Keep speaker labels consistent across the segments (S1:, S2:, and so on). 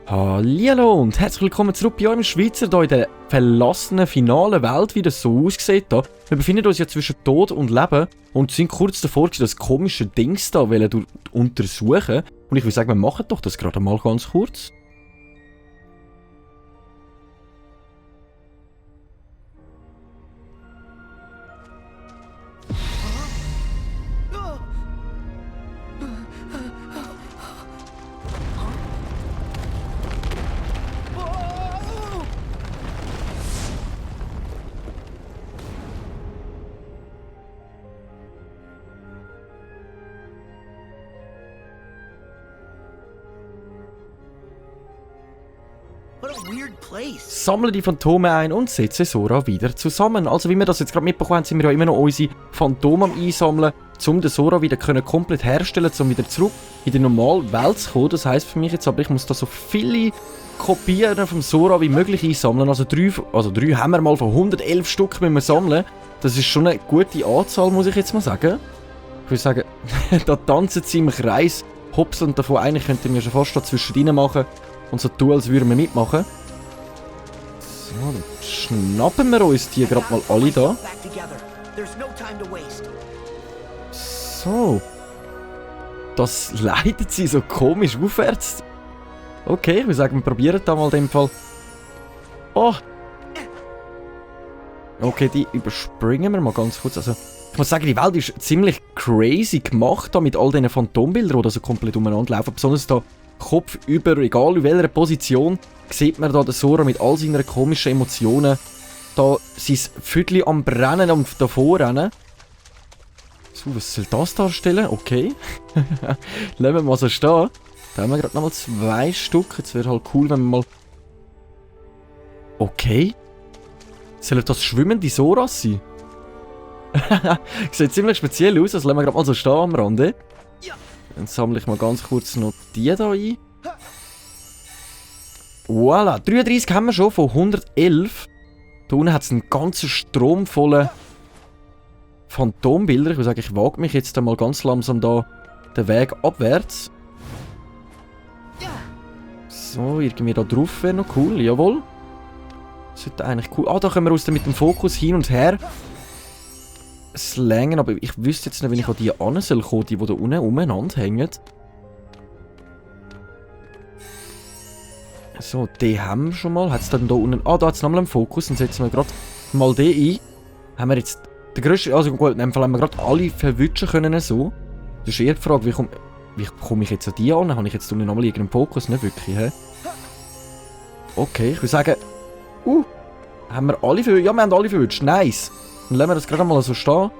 S1: Hallihallo und herzlich willkommen zurück bei eurem Schweizer, hier in der verlassenen, finalen Welt, wie das so aussieht. Wir befinden uns ja zwischen Tod und Leben und sind kurz davor, das komische Dings da untersuchen. Und ich würde sagen, wir machen doch das gerade mal ganz kurz. Sammle die Phantome ein und setze Sora wieder zusammen. Also wie wir das jetzt gerade mitbekommen haben, sind wir ja immer noch unsere Phantome am Einsammeln, um den Sora wieder komplett herstellen, um wieder zurück in die normale Welt zu kommen. Das heisst für mich jetzt aber, ich muss da so viele Kopien vom Sora wie möglich einsammeln. Also drei haben wir mal von 111 Stück müssen wir sammeln. Das ist schon eine gute Anzahl, muss ich jetzt mal sagen. Ich würde sagen, da tanzen sie im Kreis, hops und davon eigentlich könnten wir schon fast da zwischendrin machen und so tun, als würden wir mitmachen. So, dann schnappen wir uns die gerade mal alle da. So. Das leitet sie so komisch aufwärts. Okay, ich würde sagen, wir probieren da mal in dem Fall. Oh! Okay, die überspringen wir mal ganz kurz. Also, ich muss sagen, die Welt ist ziemlich crazy gemacht da mit all diesen Phantombildern, die da so komplett umeinander laufen. Besonders da Kopf über, egal in welcher Position, sieht man da den Sora mit all seinen komischen Emotionen. Da sein Viertel am Brennen und davor rennen. So, was soll das darstellen? Okay. Lassen wir mal so stehen. Da haben wir gerade nochmal 2 Stück. Jetzt wäre halt cool, wenn wir mal... Okay. Sollen das schwimmende Soras sein? Sieht ziemlich speziell aus. Das lassen wir gerade mal so stehen am Rande. Dann sammle ich mal ganz kurz noch die hier ein. Voilà, 33 haben wir schon von 111. Da unten hat es einen ganzen Strom voller Phantombilder. Ich würde sagen, ich wage mich jetzt mal ganz langsam da den Weg abwärts. So, irgendwie da drauf wäre noch cool, jawohl. Das sollte eigentlich cool. Ah, da können wir aus mit dem Fokus hin und her slängen, aber ich wüsste jetzt nicht, wenn ich an die kommen soll, die da unten umeinander hängen. So, den haben wir schon mal. Hat es dann da unten... Ah, da hat es nochmal einen Fokus. Dann setzen wir gerade mal den ein. Haben wir jetzt... Der grösste... Also gut, in dem Fall haben wir gerade alle verwischen können so. Das ist eher die Frage, wie komme ich jetzt an die an? Habe ich jetzt unten nochmal irgendeinen Fokus? Nicht wirklich, hä? Okay, ich würde sagen... haben wir alle verwünscht? Ja, wir haben alle verwünscht. Nice. Dann lassen wir das gerade mal so stehen.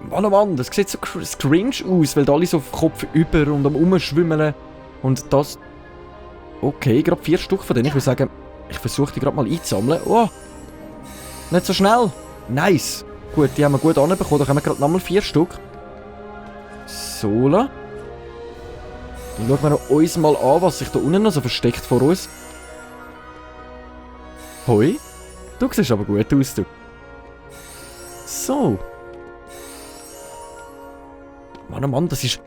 S1: Mann, oh Mann, das sieht so cringe aus, weil da alle so auf Kopf über und am Rumschwimmeln. Und das... Okay, gerade 4 Stück von denen. Ich würde sagen, ich versuche die gerade mal einzusammeln. Oh! Nicht so schnell! Nice! Gut, die haben wir gut anbekommen. Da haben wir gerade nochmal 4 Stück. So. Dann schauen wir uns mal an, was sich da unten noch so versteckt vor uns. Hoi! Du siehst aber gut aus, du. So. Mann, oh Mann, das ist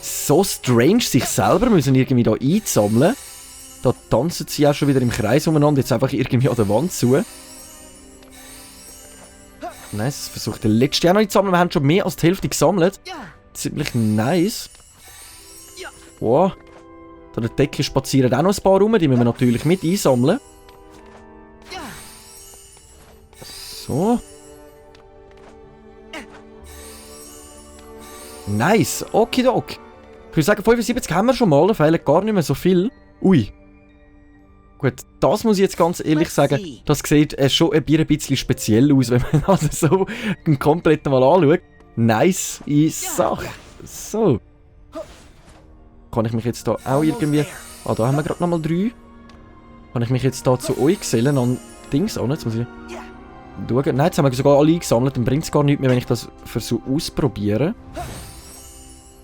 S1: so strange, sich selber müssen irgendwie da einsammeln. Da tanzen sie auch schon wieder im Kreis umeinander, jetzt einfach irgendwie an der Wand zu. Nice, versucht der letzte auch noch einzusammeln. Wir haben schon mehr als die Hälfte gesammelt. Ziemlich nice. Wow. Da der Decke spazieren auch noch ein paar rum, die müssen wir natürlich mit einsammeln. So. Nice, okidok. Ich würde sagen, 75 haben wir schon mal, da fehlen gar nicht mehr so viel. Ui. Gut, das muss ich jetzt ganz ehrlich sagen, das sieht schon ein bisschen speziell aus, wenn man das so komplett mal anschaut. Nice Sache. So. Kann ich mich jetzt da auch irgendwie... Ah, da haben wir gerade nochmal 3. Kann ich mich jetzt da zu euch gesellen an Dings an? Jetzt muss ich schauen. Nein, jetzt haben wir sogar alle eingesammelt, dann bringt es gar nichts mehr, wenn ich das versuche ausprobieren.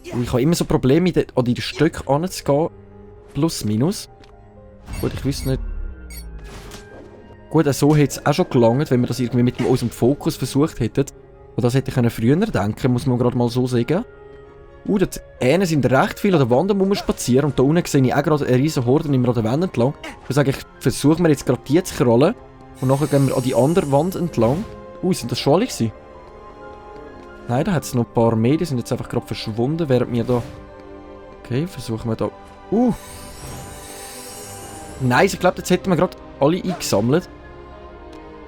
S1: Ich habe immer so Probleme, an die Stöcke anzugehen. Plus, minus. Gut, ich wüsste nicht. Gut, so hätte es auch schon gelangt, wenn wir das irgendwie mit unserem Fokus versucht hätten. Und das hätte ich früher denken können, muss man gerade mal so sagen. Dort hinten sind recht viele an der Wand rumspazieren und da unten sehe ich auch gerade eine riesen Horde immer an der Wand entlang. Ich sage, ich versuche mir jetzt gerade die zu krallen und nachher gehen wir an die andere Wand entlang. Sind das schon alle gewesen? Nein, da hat es noch ein paar mehr, die sind jetzt einfach gerade verschwunden, während wir da... Okay, versuchen wir da... Nice, ich glaube, jetzt hätten wir gerade alle eingesammelt.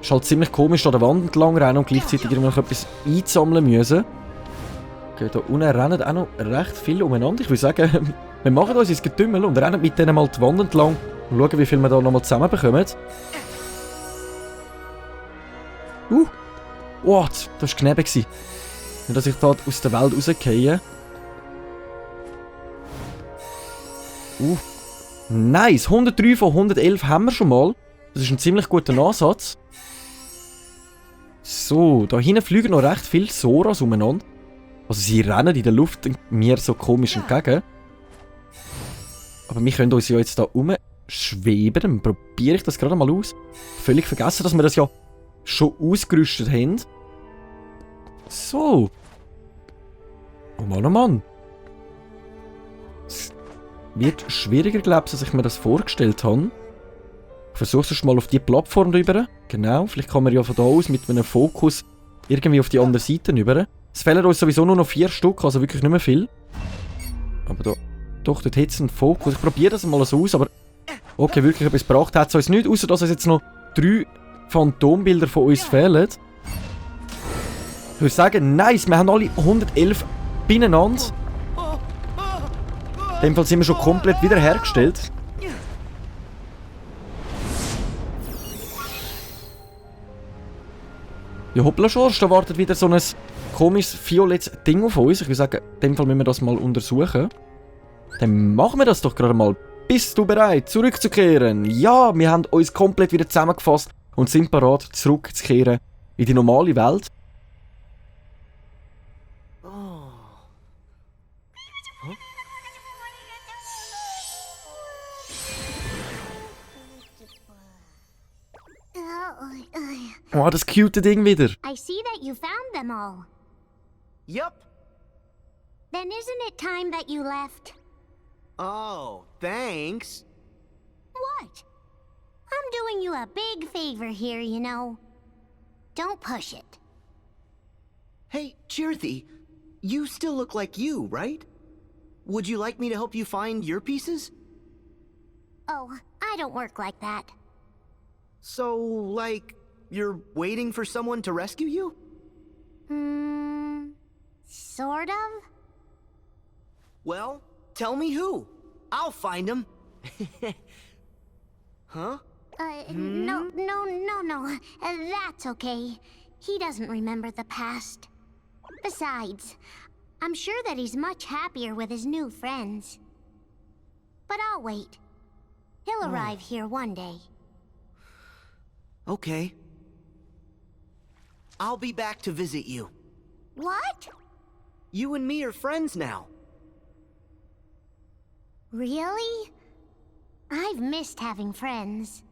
S1: Ist halt ziemlich komisch, da an der Wand entlang rennen und gleichzeitig irgendwie noch etwas einsammeln müssen. Okay, da unten rennen auch noch recht viele umeinander. Ich würde sagen, wir machen uns ins Getümmel und rennen mit denen mal die Wand entlang und schauen, wie viel wir da nochmal zusammenbekommen. What? Das war Gnäbe. Nicht, dass ich da aus der Welt rausgehe. Nice! 103 von 111 haben wir schon mal. Das ist ein ziemlich guter Ansatz. So, da hinten fliegen noch recht viele Soras umeinander. Also sie rennen in der Luft mir so komisch entgegen. Aber wir können uns ja jetzt da rumschweben. Dann probiere ich das gerade mal aus. Völlig vergessen, dass wir das ja schon ausgerüstet haben. So. Oh Mann, oh Mann. Es wird schwieriger, glaube ich, als ich mir das vorgestellt habe. Ich versuche es mal auf die Plattform rüber. Genau, vielleicht kann man ja von da aus mit einem Fokus irgendwie auf die andere Seite rüber. Es fehlen uns sowieso nur noch 4 Stück, also wirklich nicht mehr viel. Aber da... Doch, dort hat es einen Fokus. Ich probiere das mal so aus, aber... Okay, wirklich etwas gebracht hat es uns nicht, außer dass es jetzt noch 3 Phantombilder von uns fehlen. Ich würde sagen, nice, wir haben alle 111 beieinander. In dem Fall sind wir schon komplett wiederhergestellt. Ja, hoppla Schorsch, da wartet wieder so ein komisches violettes Ding auf uns. Ich würde sagen, in dem Fall müssen wir das mal untersuchen. Dann machen wir das doch gerade mal. Bist du bereit, zurückzukehren? Ja, wir haben uns komplett wieder zusammengefasst und sind bereit, zurückzukehren in die normale Welt. Oh, das cute Ding wieder.
S2: I see that you found them all.
S3: Yup.
S2: Then isn't it time that you left?
S3: Oh, thanks.
S2: What? I'm doing you a big favor here, you know. Don't push it.
S3: Hey, Chirthy, you still look like you, right? Would you like me to help you find your pieces?
S2: Oh, I don't work like that.
S3: So, like, you're waiting for someone to rescue you?
S2: Sort of?
S3: Well, tell me who. I'll find him. Huh?
S2: No. That's okay. He doesn't remember the past. Besides, I'm sure that he's much happier with his new friends. But I'll wait. He'll arrive here one day.
S3: Okay. I'll be back to visit you.
S2: What?
S3: You and me are friends now.
S2: Really? I've missed having friends.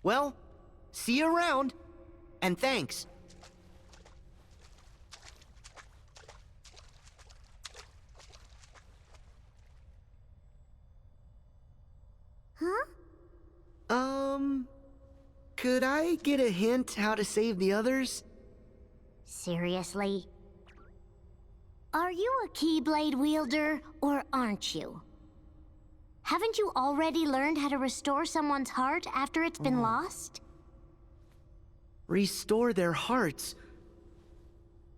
S3: Well, see you around. And thanks.
S2: Huh?
S3: Could I get a hint how to save the others?
S2: Seriously? Are you a Keyblade wielder, or aren't you? Haven't you already learned how to restore someone's heart after it's been lost?
S3: Restore their hearts.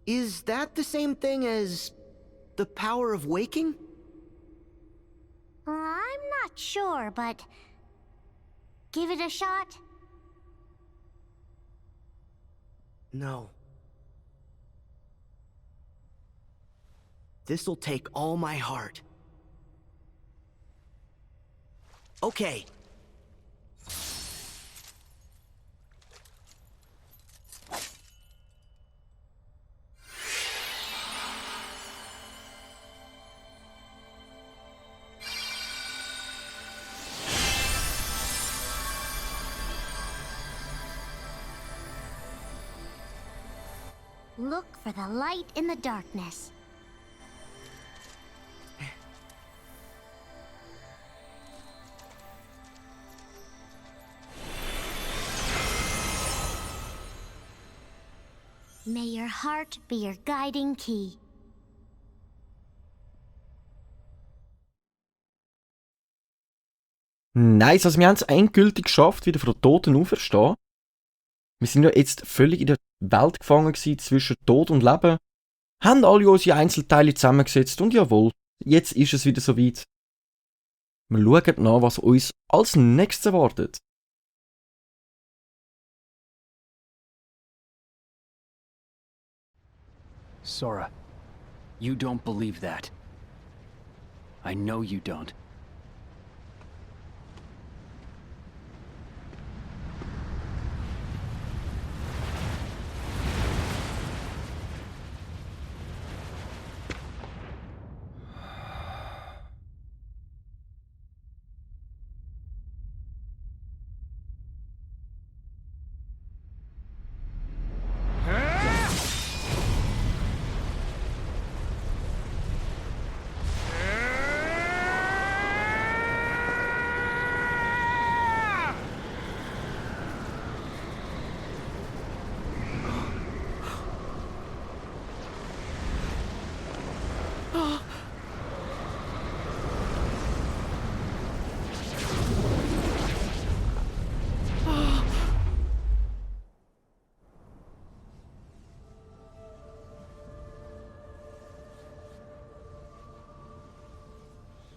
S3: Is that the same thing as the power of waking?
S2: I'm not sure, but give it a shot.
S3: No. This'll take all my heart. Okay.
S2: Look for the light in the darkness. May your heart be your guiding key.
S1: Nice, also wir haben es endgültig geschafft, wieder von den Toten auferstehen. Wir sind ja jetzt völlig in der Welt gefangen gewesen, zwischen Tod und Leben. Haben alle unsere Einzelteile zusammengesetzt und jawohl, jetzt ist es wieder soweit. Wir schauen nach, was uns als nächstes erwartet.
S4: Sora, you don't believe that. I know you don't.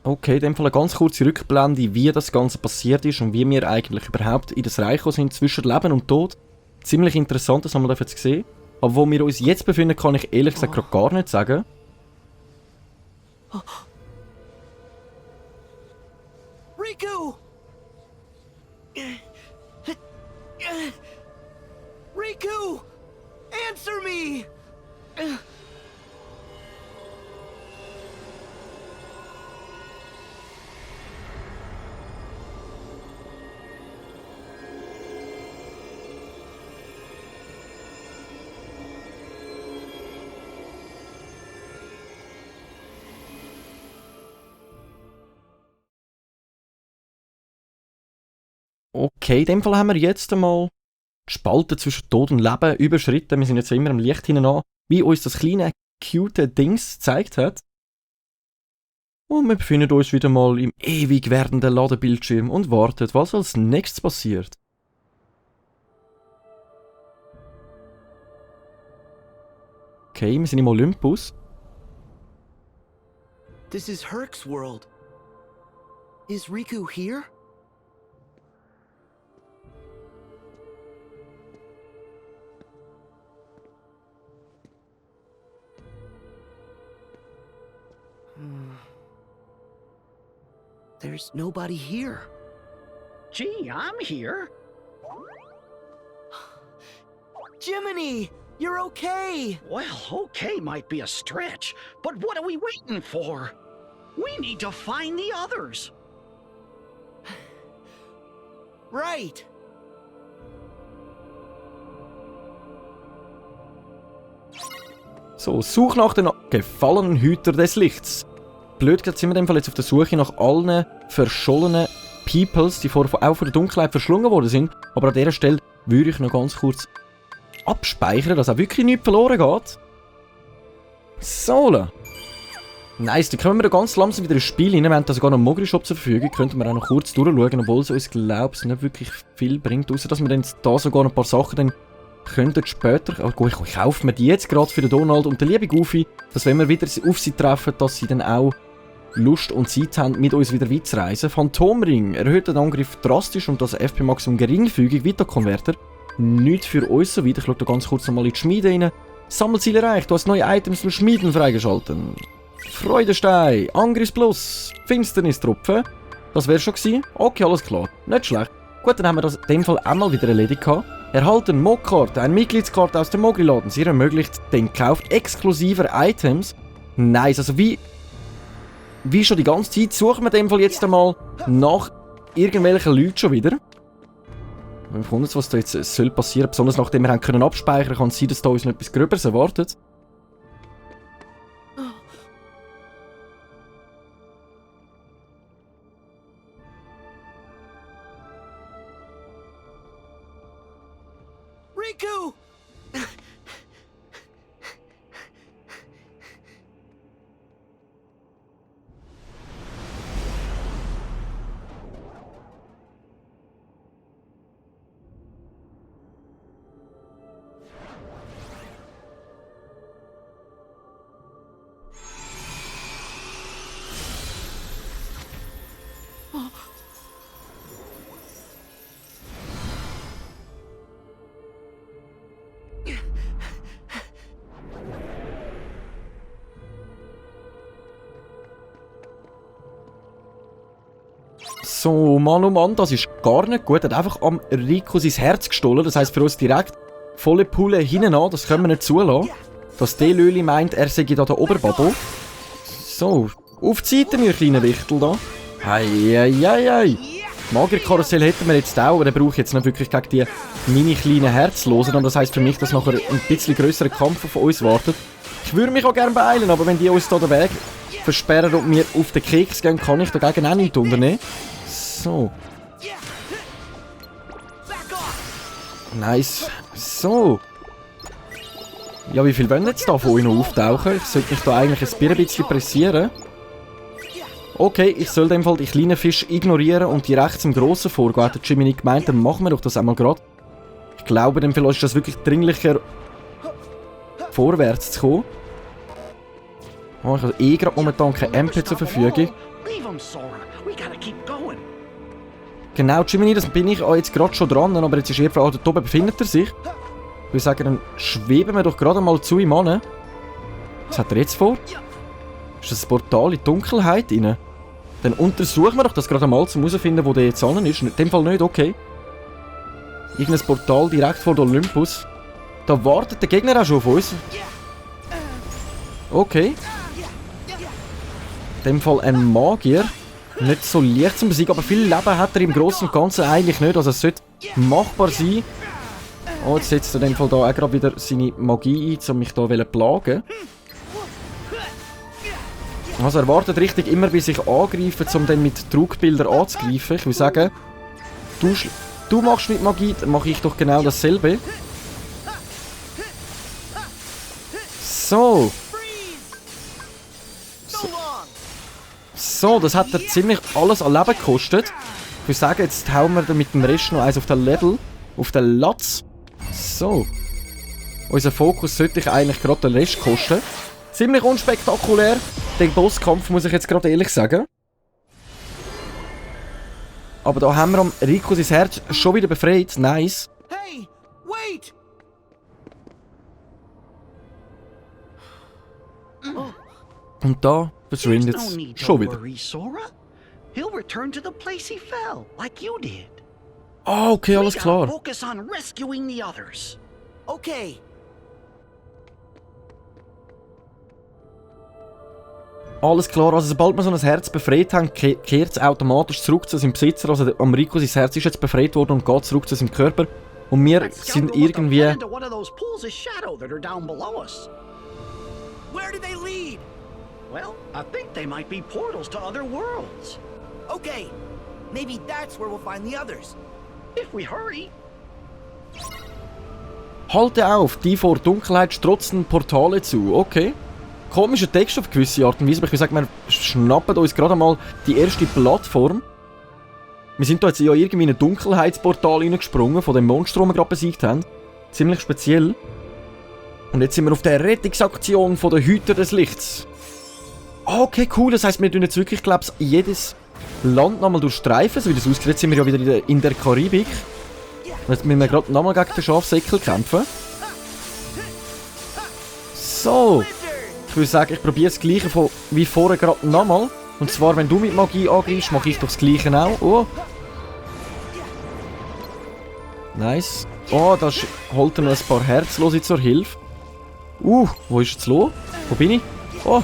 S1: Okay, in dem Fall eine ganz kurze Rückblende, wie das Ganze passiert ist und wie wir eigentlich überhaupt in das Reich gekommen sind zwischen Leben und Tod. Ziemlich interessant, das haben wir jetzt gesehen. Aber wo wir uns jetzt befinden, kann ich ehrlich gesagt gerade gar nicht sagen.
S3: Riku! Riku! Answer me!
S1: Okay, in dem Fall haben wir jetzt einmal die Spalte zwischen Tod und Leben überschritten. Wir sind jetzt immer am Licht hinein, wie uns das kleine, cute Dings gezeigt hat. Und wir befinden uns wieder mal im ewig werdenden Ladebildschirm und warten, was als nächstes passiert. Okay, wir sind im Olympus.
S3: This is Herc's world. Is Riku here? There's nobody here.
S5: Gee, I'm here.
S3: Jiminy! You're okay!
S5: Well, okay might be a stretch, but what are we waiting for? We need to find the others.
S3: Right!
S1: So, such nach den gefallenen Hüter des Lichts. Blöd gesagt, sind wir in dem Fall jetzt auf der Suche nach allen verschollenen Peoples, die vorher auch von der Dunkelheit verschlungen worden sind. Aber an dieser Stelle würde ich noch ganz kurz abspeichern, dass auch wirklich nichts verloren geht. So. Nice, dann kommen wir da ganz langsam wieder ins Spiel rein. Wir haben da sogar noch einen Mogri-Shop zur Verfügung. Könnten wir auch noch kurz durchschauen, obwohl es uns, glaube ich, nicht wirklich viel bringt. Außer dass wir dann da sogar noch ein paar Sachen dann könnten später... Oh, gut, ich kaufe mir die jetzt gerade für den Donald und den lieben Goofy, dass wenn wir wieder auf sie treffen, dass sie dann auch Lust und Zeit haben, mit uns wieder weiterzureisen. Phantomring erhöht den Angriff drastisch und das FP-Maximum geringfügig. Vita-Konverter. Nichts für uns so weit. Ich schaue da ganz kurz nochmal in die Schmiede rein. Sammelziel erreicht. Du hast neue Items zum Schmieden freigeschalten. Freudenstein. Angriff Plus. Finsternistruppe. Das wäre schon gewesen. Okay, alles klar. Nicht schlecht. Gut, dann haben wir das in dem Fall einmal wieder erledigt gehabt. Erhalten Mod-Karte, eine Mitgliedskarte aus dem Mogri-Laden. Sie ermöglicht den Kauf exklusiver Items. Nice, also wie schon die ganze Zeit suchen wir in dem Fall jetzt einmal nach irgendwelchen Leuten schon wieder. Ich wundere mich, was da jetzt soll passieren. Besonders nachdem wir haben können abspeichern, kann es sein, dass da uns noch etwas Gröberes erwartet.
S3: Riku!
S1: So, Mann, oh Mann, das ist gar nicht gut. Er hat einfach am Riku sein Herz gestohlen. Das heisst für uns direkt volle Pulle hinten an. Das können wir nicht zulassen. Dass der Löli meint, er sei da der Oberbabo. So, auf die Seite, mein kleiner Wichtel da. Hei. Magierkarussell hätten wir jetzt auch, aber den brauche ich jetzt nicht wirklich gegen die meine kleinen Herzlosen. Und das heisst für mich, dass nachher ein bisschen grösserer Kampf auf uns wartet. Ich würde mich auch gerne beeilen, aber wenn die uns da den Weg versperren und mir auf den Keks gehen, kann ich dagegen auch nichts unternehmen. So. Nice. So. Ja, wie viel wollen jetzt da von euch noch auftauchen? Ich sollte mich da eigentlich ein bisschen pressieren. Okay, ich soll in dem Fall die kleinen Fische ignorieren und die rechts im Grossen vorgehen. Hat Jimmy nicht gemeint, dann machen wir doch das einmal gerade. Ich glaube, dann vielleicht ist das wirklich dringlicher, vorwärts zu kommen. Oh, ich habe gerade momentan kein MP zur Verfügung.
S5: Leave him, Sora. We gotta keep going.
S1: Genau, Jiminy, das bin ich auch jetzt gerade schon dran, aber jetzt ist eher Frage, dort oben befindet er sich. Ich würde sagen, dann schweben wir doch gerade mal zu ihm an. Was hat er jetzt vor? Ist das ein Portal in die Dunkelheit rein? Dann untersuchen wir doch das gerade mal, um herauszufinden, wo der jetzt an ist. In dem Fall nicht, okay. Irgendein Portal direkt vor der Olympus. Da wartet der Gegner auch schon auf uns. Okay. In dem Fall ein Magier. Nicht so leicht zu besiegen, aber viel Leben hat er im Großen und Ganzen eigentlich nicht. Also es sollte machbar sein. Oh, jetzt setzt er in dem Fall da auch gerade wieder seine Magie ein, um mich da zu plagen. Also er wartet richtig immer, bis ich angreife, um dann mit Trugbildern anzugreifen. Ich würde sagen, du machst mit Magie, dann mache ich doch genau dasselbe. So. So, das hat er ziemlich alles an Leben gekostet. Ich würde sagen, jetzt hauen wir dann mit dem Rest noch eins auf den Level, auf den Latz. So. Unser Fokus sollte ich eigentlich gerade den Rest kosten. Ziemlich unspektakulär, den Bosskampf, muss ich jetzt gerade ehrlich sagen. Aber da haben wir am Riku sein Herz schon wieder befreit. Nice.
S3: Hey, wait!
S1: Und da verschwindet
S5: There's
S1: es
S5: no need to
S1: schon wieder.
S5: worry, Sora. He'll return to the place he fell, like you did.
S1: Ah, okay, alles
S5: We gotta
S1: klar.
S5: focus on rescuing the others.
S3: Okay.
S1: Alles klar, also sobald wir so ein Herz befreit haben, kehrt es automatisch zurück zu seinem Besitzer. Also am Riku sein Herz ist jetzt befreit worden und geht zurück zu seinem Körper. Und wir
S5: That
S1: sind
S5: scoundrel must have
S1: irgendwie...
S5: fell into one of those pools of shadow that are down below us.
S3: Where do they lead?
S5: Well, I think they might be portals to other worlds.
S3: Okay. Maybe that's where we'll find the others.
S5: If we hurry.
S1: Halte auf, die vor Dunkelheit strotzen Portale zu. Okay. Komischer Text auf gewisse Art und Weise, aber ich würde sagen, wir schnappen uns gerade mal die erste Plattform. Wir sind da jetzt ja irgendwie in ein Dunkelheitsportal reingesprungen, von dem Monster, das wir gerade besiegt haben. Ziemlich speziell. Und jetzt sind wir auf der Rettungsaktion von den Hüter des Lichts. Okay, cool, das heisst, wir tun jetzt wirklich, glaube ich, jedes Land nochmal durchstreifen. So wie das aussieht, jetzt sind wir ja wieder in der Karibik. Und jetzt müssen wir gerade nochmal gegen den Schafsäckel kämpfen. So. Ich würde sagen, ich probiere das gleiche wie vorher gerade nochmal. Und zwar, wenn du mit Magie angreifst, mache ich doch das gleiche auch. Oh. Nice. Oh, da holt er noch ein paar Herzlose zur Hilfe. Wo ist jetzt los? Wo bin ich? Oh.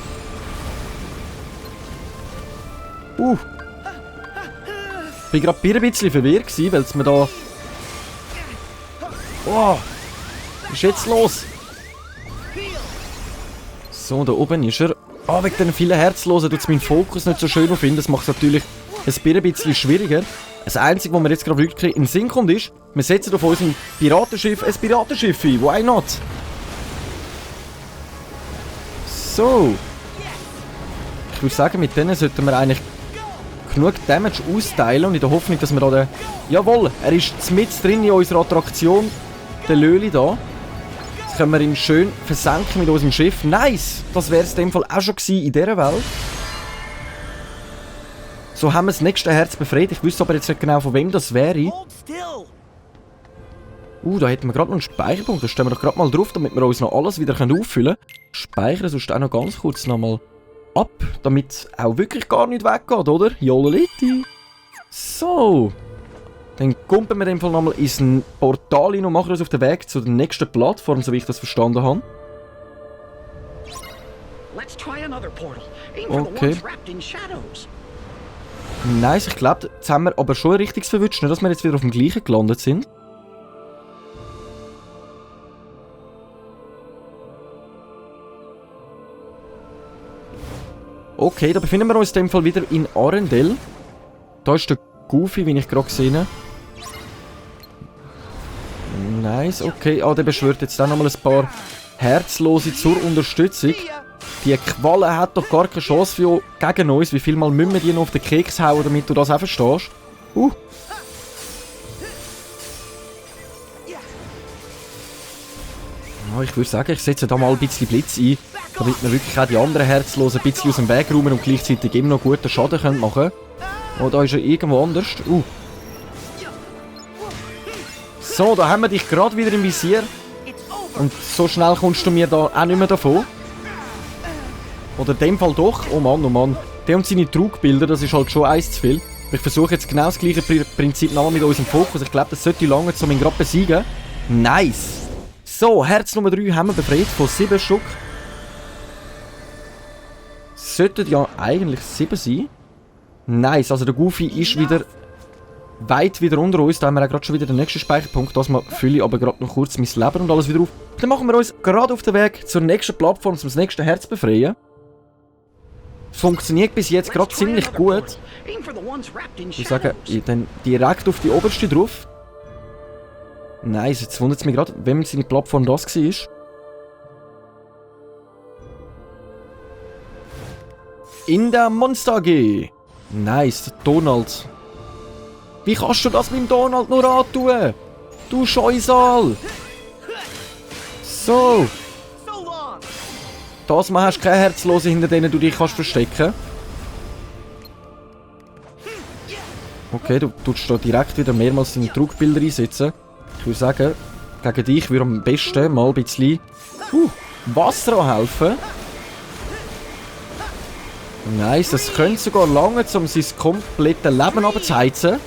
S1: Ich bin gerade ein bisschen verwirrt gewesen, weil es mir da Oh, was ist jetzt los? So, da oben ist er. Ah, wegen den vielen Herzlosen tut es meinen Fokus nicht so schön auf ihn. Das macht es natürlich ein bisschen schwieriger. Das Einzige, was mir jetzt gerade wirklich in den Sinn kommt, ist, wir setzen auf unserem Piratenschiff ein Piratenschiff ein. Why not? So. Ich würde sagen, mit denen sollten wir eigentlich genug Damage austeilen und in der Hoffnung, dass wir da den... Jawohl, er ist mit drin in unserer Attraktion, der Löli da. Jetzt können wir ihn schön versenken mit unserem Schiff. Nice! Das wäre es in dem Fall auch schon gewesen in dieser Welt. So haben wir das nächste Herz befreit. Ich wüsste aber jetzt nicht genau, von wem das wäre. Da hätten wir gerade noch einen Speicherpunkt. Da stellen wir doch gerade mal drauf, damit wir uns noch alles wieder auffüllen können. Speichern sonst auch noch ganz kurz nochmal ab, damit es auch wirklich gar nicht weggeht, oder? Jololiti. So. Dann kumpen wir in dem Fall nochmal ins Portal hin und machen uns auf den Weg zur nächsten Plattform, so wie ich das verstanden habe.
S5: Let's try another portal. Aim for the
S1: Okay.
S5: ones wrapped in shadows.
S1: Nice, ich glaube, jetzt haben wir aber schon ein richtiges verwünscht, nicht, dass wir jetzt wieder auf dem gleichen gelandet sind. Okay, da befinden wir uns in dem Fall wieder in Arendelle. Da ist der Goofy, wie ich gerade gesehen habe. Nice, okay. Der beschwört jetzt auch nochmal ein paar Herzlose zur Unterstützung. Die Qualle hat doch gar keine Chance für gegen uns. Wie viel Mal müssen wir die noch auf den Keks hauen, damit du das auch verstehst? Ja, ich würde sagen, ich setze da mal ein bisschen Blitz ein, damit wir wirklich auch die anderen Herzlosen ein bisschen aus dem Weg räumen und gleichzeitig immer noch guten Schaden machen können. Oh, da ist er irgendwo anders. So, da haben wir dich gerade wieder im Visier. Und so schnell kommst du mir da auch nicht mehr davon. Oder in dem Fall doch. Oh Mann, oh Mann. Der und seine Trugbilder, das ist halt schon eins zu viel. Ich versuche jetzt genau das gleiche Prinzip nochmal mit unserem Fokus. Ich glaube, das sollte lange, um ihn gerade besiegen. Nice. So, Herz Nummer 3 haben wir befreit von 7 Stück. Sollten ja eigentlich 7 sein. Nice, also der Goofy ist wieder weit wieder unter uns. Da haben wir auch gerade schon wieder den nächsten Speicherpunkt. Das mal fülle ich aber gerade noch kurz mein Leben und alles wieder auf. Dann machen wir uns gerade auf den Weg zur nächsten Plattform, um das nächste Herz zu befreien. Funktioniert bis jetzt gerade ziemlich gut. Ich sage, dann direkt auf die oberste drauf. Nice, jetzt wundert es mich gerade, wem seine Plattform das war. In der Monster AG. Nice, Donald. Wie kannst du das mit dem Donald nur antun? Du Scheusal. So. Das Mal hast du keine Herzlose, hinter denen du dich kannst verstecken. Okay, du tust da direkt wieder mehrmals deine Trugbilder einsetzen. Ich würde sagen, gegen dich würde am besten mal ein bisschen Wasser anhelfen. Nice, das könnte sogar lange, um sein komplettes Leben abzuheizen.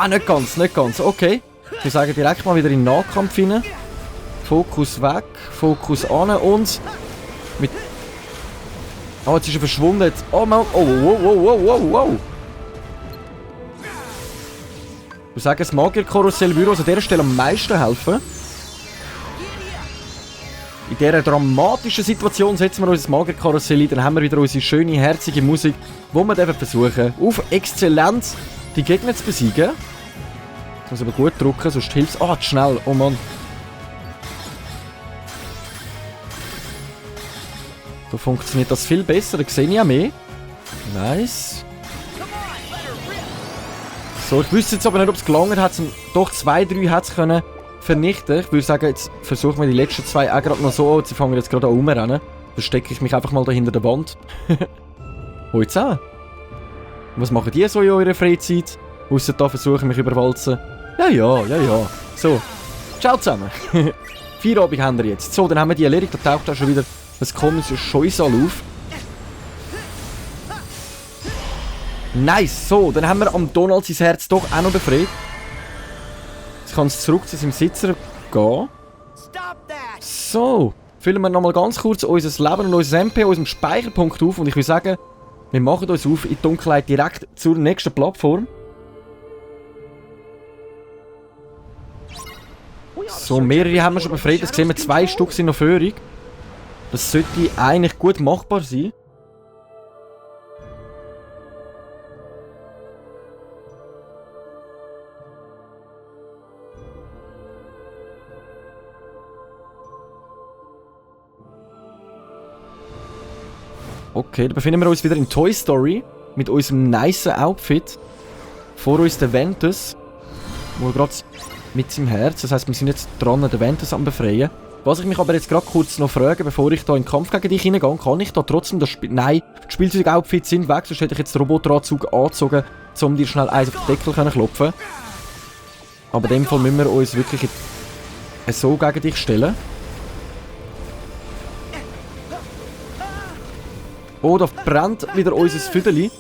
S1: Nicht ganz, nicht ganz. Okay. Ich würde sagen, direkt mal wieder in den Nahkampf hinein. Fokus weg, Fokus an und mit... jetzt ist er verschwunden. Jetzt. Oh Mann, wow. Ich würde sagen, das Magierkarussell würde uns an dieser Stelle am meisten helfen. In dieser dramatischen Situation setzen wir uns das Magierkarussell ein, dann haben wir wieder unsere schöne, herzige Musik, wo wir eben versuchen, auf Exzellenz die Gegner zu besiegen. Ich muss aber gut drücken, sonst hilft es... zu schnell, oh Mann. So funktioniert das viel besser, da sehe ich auch mehr. Nice. So, ich wüsste jetzt aber nicht, ob es gelangt hat. Doch 2, 3 hat es können vernichten. Ich würde sagen, jetzt versuchen wir die letzten 2 auch gerade noch so. Sie fangen jetzt gerade an rumrennen. Verstecke ich mich einfach mal da hinter der Wand. Wo jetzt auch? Was machen die so in eurer Freizeit? Ausser da versuchen mich überwalzen. Ja. So. Ciao zusammen. Feierabend haben wir jetzt. So, dann haben wir die erledigt. Da taucht auch schon wieder ein komisches Scheusal auf. Nice, so, dann haben wir am Donald sein Herz doch auch noch befreit. Jetzt kann es zurück zu seinem Sitzer gehen. So, füllen wir nochmal ganz kurz unser Leben und unser MP, unserem Speicherpunkt auf. Und ich würde sagen, wir machen uns auf in die Dunkelheit direkt zur nächsten Plattform. So, mehrere haben wir schon befreit. Das sehen wir, 2 Stück sind noch Führung. Das sollte eigentlich gut machbar sein. Okay, da befinden wir uns wieder in Toy Story mit unserem nicen Outfit. Vor uns der Ventus, wo gerade mit seinem Herz, das heisst, wir sind jetzt dran, den Ventus am befreien. Was ich mich aber jetzt gerade kurz noch frage, bevor ich da in den Kampf gegen dich hineingehe, kann ich da trotzdem das Spiel... Nein, die Spielzeug-Outfits sind weg, sonst hätte ich jetzt den Roboteranzug angezogen, um dir schnell eins auf den Deckel zu klopfen. Aber in dem Fall müssen wir uns wirklich so gegen dich stellen. Oh, da brennt wieder unser Füdeli.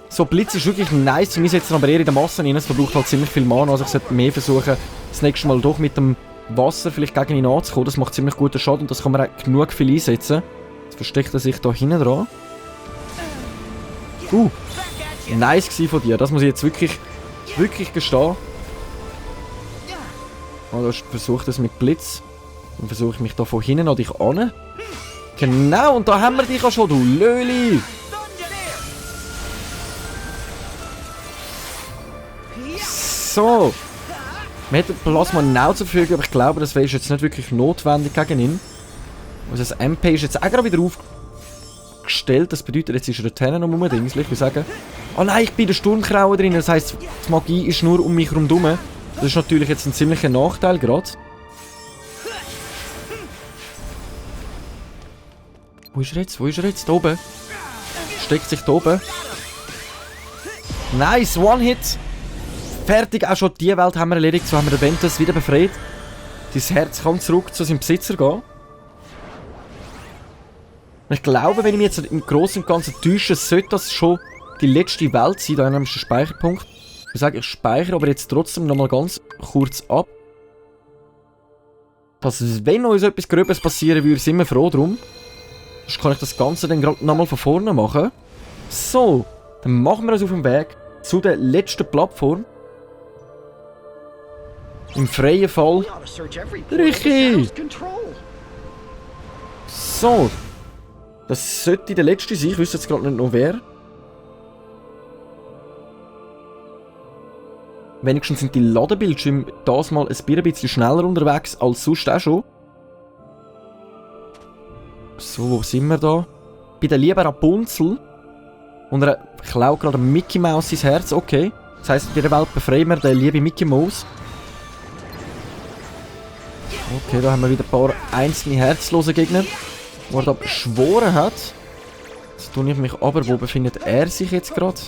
S1: So, Blitz ist wirklich nice. Wir setzen aber eher in der Masse rein. Es verbraucht halt ziemlich viel Mana. Also ich sollte mehr versuchen, das nächste Mal doch mit dem Wasser vielleicht gegen ihn anzukommen. Das macht ziemlich guten Schaden und das kann man auch genug viel einsetzen. Jetzt versteckt er sich da hinten dran. Nice gewesen von dir. Das muss ich jetzt wirklich gestehen. Also ich versuche das mit Blitz. Dann versuche ich mich da von hinten an dich an. Genau, und da haben wir dich auch schon, du Löli! So. Wir hätten Plasma Now zur Verfügung, aber ich glaube, das wäre jetzt nicht wirklich notwendig gegen ihn. Also das MP ist jetzt auch gerade wieder aufgestellt. Das bedeutet, jetzt ist er Returner noch unbedingt. Ich will sagen, oh nein, ich bin in der Sturmkraue drin. Das heisst, die Magie ist nur um mich herum. Das ist natürlich jetzt ein ziemlicher Nachteil gerade. Wo ist er jetzt? Wo ist er jetzt? Da oben. Steckt sich da oben. Nice, One-Hit. Fertig, auch schon die Welt haben wir erledigt. So haben wir den Ventus wieder befreit. Dein Herz kann zurück zu seinem Besitzer gehen. Ich glaube, wenn ich mich jetzt im Großen und Ganzen täusche, sollte das schon die letzte Welt sein. Da haben wir den Speicherpunkt. Ich sage, ich speichere aber jetzt trotzdem nochmal ganz kurz ab. Dass, wenn uns etwas Gröbes passieren würde, sind wir froh drum. Sonst kann ich das Ganze dann gerade nochmal von vorne machen. So, dann machen wir uns auf den Weg zu der letzten Plattform. Im freien Fall. Ricky! So. Das sollte der letzte sein. Ich wüsste jetzt gerade nicht noch wer. Wenigstens sind die Ladebildschirme das mal ein bisschen schneller unterwegs als sonst auch schon. So, wo sind wir da? Bei der lieben Rapunzel. Und er klaut gerade Mickey Mouse sein Herz. Okay. Das heisst, in dieser Welt befreien wir den lieben Mickey Mouse. Okay, da haben wir wieder ein paar einzelne herzlose Gegner, die er da beschworen hat. Jetzt tue ich mich aber, wo befindet er sich jetzt gerade?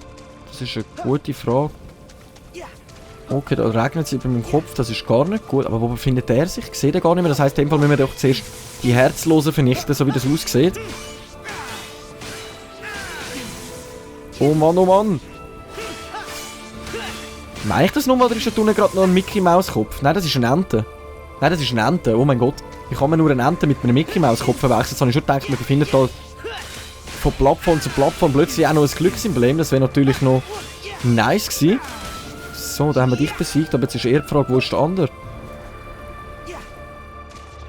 S1: Das ist eine gute Frage. Okay, da regnet es über meinem Kopf, das ist gar nicht gut. Aber wo befindet er sich? Ich sehe den gar nicht mehr. Das heisst, in dem Fall müssen wir doch zuerst die Herzlosen vernichten, so wie das aussieht. Oh Mann, oh Mann! Meine ich das nochmal, oder ist da unten gerade noch ein Mickey Maus Kopf? Nein, das ist eine Ente. Nein, das ist eine Ente. Oh mein Gott. Ich kann mir nur eine Ente mit einem Mickey Maus Kopf verwechseln. Jetzt habe ich schon gedacht, wir befinden da von Plattform zu Plattform plötzlich auch noch ein Glücksemblem. Das wäre natürlich noch nice gewesen. So, da haben wir dich besiegt, aber jetzt ist eher die Frage, wo ist der andere?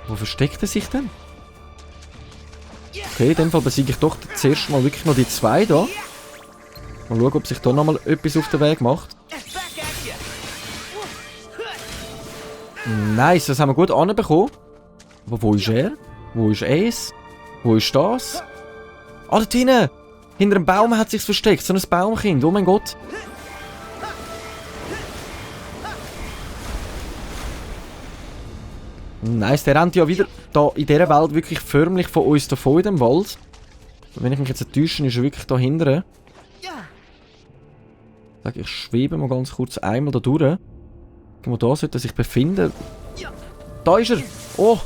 S1: Wo versteckt er sich denn? Okay, in dem Fall besiege ich doch zuerst mal wirklich noch die zwei da. Mal schauen, ob sich da nochmal etwas auf den Weg macht. Nice, das haben wir gut anbekommen. Aber wo ist er? Wo ist es? Wo ist das? Ah, dort hinten! Hinter einem Baum hat sich's versteckt, so ein Baumkind, oh mein Gott. Nice, der rennt ja wieder da in dieser Welt wirklich förmlich von uns davon in dem Wald. Wenn ich mich jetzt enttäusche, ist er wirklich da hinten. Ich schwebe mal ganz kurz einmal da durch. Wo da sollte er sich befinden. Da ist er! Oh!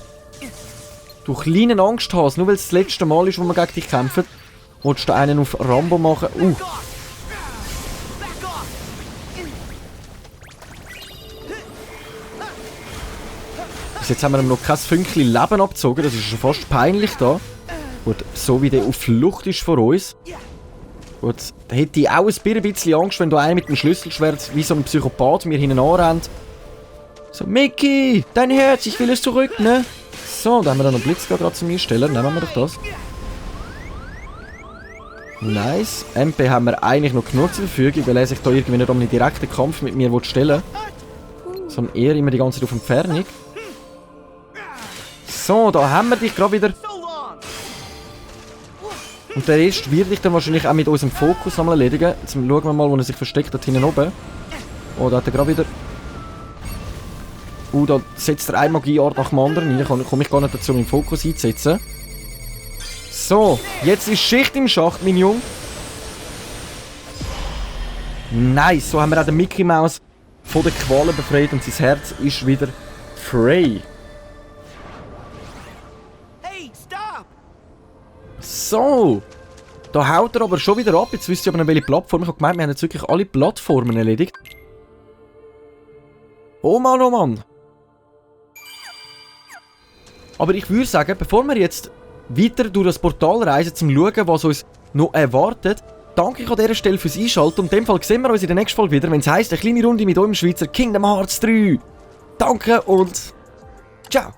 S1: Du kleinen Angsthase, nur weil es das letzte Mal ist, wo wir gegen dich kämpfen. Wolltest du einen auf Rambo machen? Bis jetzt haben wir ihm noch kein Fünkchen Leben abgezogen, das ist schon fast peinlich da. Gut, so wie der auf Flucht ist vor uns. Gut, da hätte ich auch ein bisschen Angst, wenn da einer mit dem Schlüsselschwert wie so ein Psychopath mir hinten anrennt. So, Mickey, dein Herz, ich will es zurück, ne? So, da haben wir dann noch Blitz gerade zum Einstellen. Nehmen wir doch das. Nice. MP haben wir eigentlich noch genug zur Verfügung, weil er sich da irgendwie nicht um einen direkten Kampf mit mir stellen will. Sondern eher immer die ganze Zeit auf Entfernung. So, da haben wir dich gerade wieder. Und der Rest wird ich dann wahrscheinlich auch mit unserem Fokus einmal erledigen. Jetzt schauen wir mal, wo er sich versteckt hat, hinten oben. Oh, da hat er gerade wieder... da setzt er eine Magieart nach dem anderen rein. Komme ich gar nicht dazu, meinen Fokus einzusetzen. So, jetzt ist Schicht im Schacht, mein Junge. Nice, so haben wir auch den Mickey Mouse von den Qualen befreit und sein Herz ist wieder frei.
S3: Hey, stop!
S1: So, da haut er aber schon wieder ab. Jetzt wisst ihr aber noch, welche Plattform. Ich habe gemeint, wir haben jetzt wirklich alle Plattformen erledigt. Oh Mann, oh Mann. Aber ich würde sagen, bevor wir jetzt weiter durch das Portal reisen, um zu schauen, was uns noch erwartet, danke ich an dieser Stelle fürs Einschalten. Und in dem Fall sehen wir uns in der nächsten Folge wieder, wenn es heisst, eine kleine Runde mit eurem Schweizer Kingdom Hearts 3. Danke und ciao.